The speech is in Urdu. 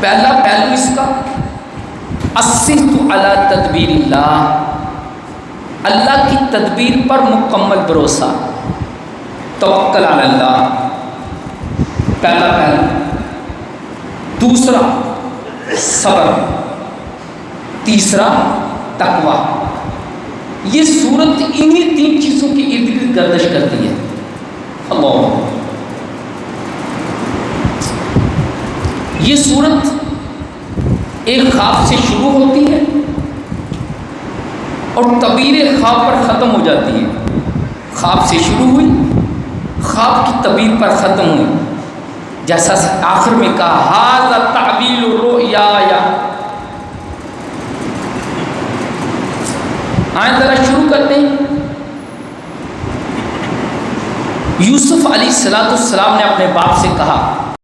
پہلا پہلو اس کا الصحۃ علی تدبیر اللہ، اللہ کی تدبیر پر مکمل بھروسہ، توکل علی اللہ، پہلا پہلو۔ دوسرا صبر، تیسرا تقویٰ۔ یہ صورت انہی تین چیزوں کے ارد گرد گردش کرتی ہے۔ اللہ، یہ صورت ایک خواب سے شروع ہوتی ہے اور تعبیر خواب پر ختم ہو جاتی ہے۔ خواب سے شروع ہوئی، خواب کی تعبیر پر ختم ہوئی، جیسا آخر میں کہا ھذا تعبیر الرؤیا۔ آئیں ذرا شروع کرتے ہیں۔ یوسف علیہ السلام نے اپنے باپ سے کہا